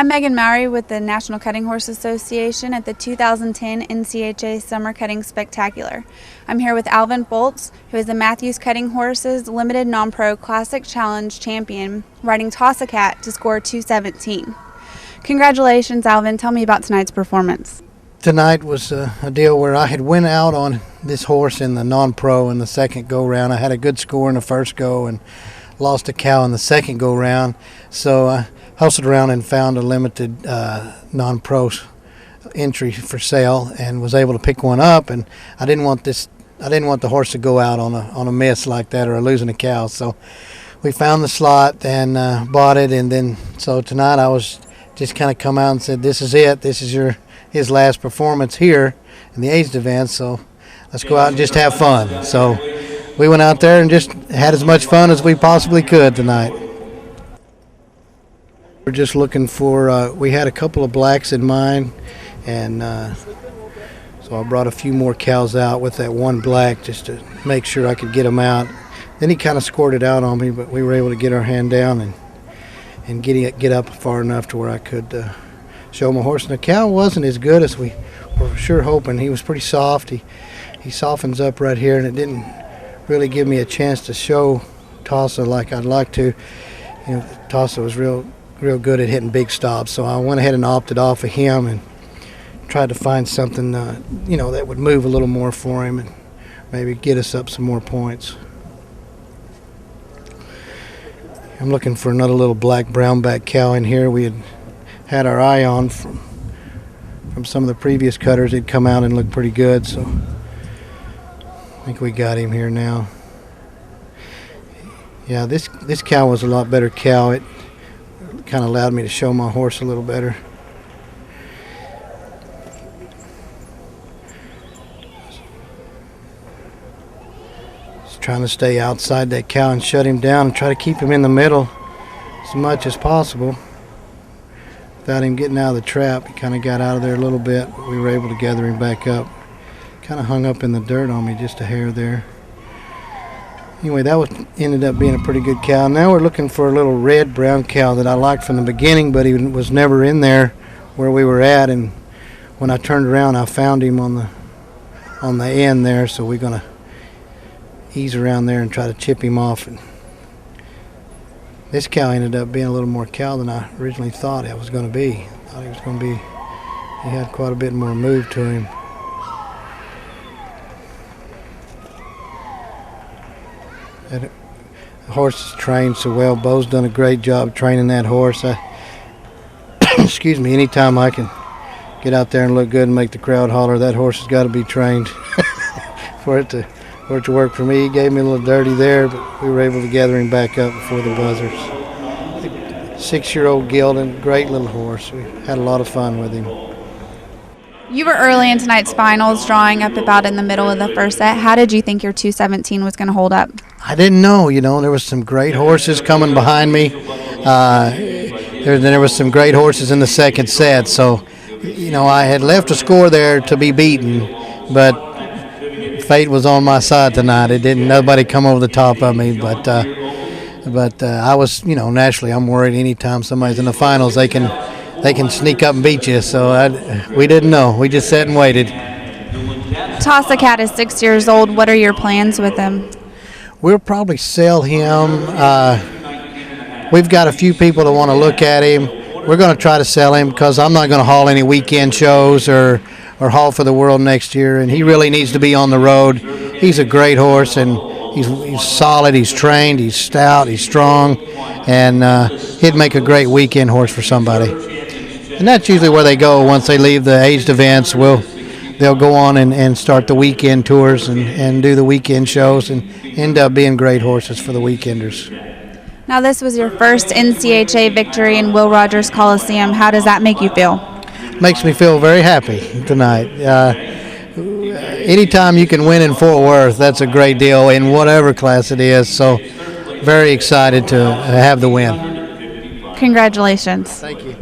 I'm Megan Mowry with the National Cutting Horse Association at the 2010 NCHA Summer Cutting Spectacular. I'm here with Alvin Fults, who is the Matthews Cutting Horses Limited Non-Pro Classic Challenge champion, riding Tassa to score 217. Congratulations, Alvin. Tell me about tonight's performance. Tonight was a deal where I had went out on this horse in the non-pro in the second go-round. I had a good score in the first go and lost a cow in the second go-round. So I hustled around and found a limited non-pro entry for sale and was able to pick one up. And I didn't want the horse to go out on a miss like that or losing a cow. So we found the slot and bought it. And then so tonight I was just kind of come out and said, "This is it. This is his last performance here in the aged event, so let's go out and just have fun." So we went out there and just had as much fun as we possibly could tonight. We're just looking for, we had a couple of blacks in mind, and so I brought a few more cows out with that one black just to make sure I could get him out. Then he kind of scored it out on me, but we were able to get our hand down and get up far enough to where I could show my horse. And the cow wasn't as good as we were sure hoping. He was pretty soft. He softens up right here, and it didn't really give me a chance to show Tassa like I'd like to. You know, Tassa was real good at hitting big stops, so I went ahead and opted off of him and tried to find something that would move a little more for him and maybe get us up some more points. I'm looking for another little black brownback cow in here. We had our eye on from some of the previous cutters. He'd come out and look pretty good, so I think we got him here now. Yeah, this cow was a lot better cow. It kind of allowed me to show my horse a little better. Just trying to stay outside that cow and shut him down and try to keep him in the middle as much as possible without him getting out of the trap. He kind of got out of there a little bit, but we were able to gather him back up. Kind of hung up in the dirt on me just a hair there. Anyway, ended up being a pretty good cow. Now we're looking for a little red-brown cow that I liked from the beginning, but he was never in there where we were at. And when I turned around, I found him on the end there. So we're gonna ease around there and try to chip him off. And this cow ended up being a little more cow than I originally thought it was going to be. I thought he was going to be. He had quite a bit more move to him. That horse is trained so well. Bo's done a great job training that horse. Excuse me, anytime I can get out there and look good and make the crowd holler, that horse has got to be trained for it to work for me. He gave me a little dirty there, but we were able to gather him back up before the buzzers. 6-year-old gelding, great little horse. We had a lot of fun with him. You were early in tonight's finals, drawing up about in the middle of the first set. How did you think your 217 was going to hold up? I didn't know. There was some great horses coming behind me. There was some great horses in the second set. So, I had left a score there to be beaten, but fate was on my side tonight. It didn't. Nobody come over the top of me, but I was. Naturally, I'm worried anytime somebody's in the finals, they can sneak up and beat you. So we didn't know. We just sat and waited. Tassa is 6 years old. What are your plans with him? We'll probably sell him. We've got a few people that want to look at him. We're going to try to sell him because I'm not going to haul any weekend shows or haul for the world next year. And he really needs to be on the road. He's a great horse, and he's solid. He's trained. He's stout. He's strong, and he'd make a great weekend horse for somebody. And that's usually where they go once they leave the aged events. They'll go on and start the weekend tours and do the weekend shows and end up being great horses for the weekenders. Now, this was your first NCHA victory in Will Rogers Coliseum. How does that make you feel? Makes me feel very happy tonight. Anytime you can win in Fort Worth, that's a great deal in whatever class it is. So very excited to have the win. Congratulations. Thank you.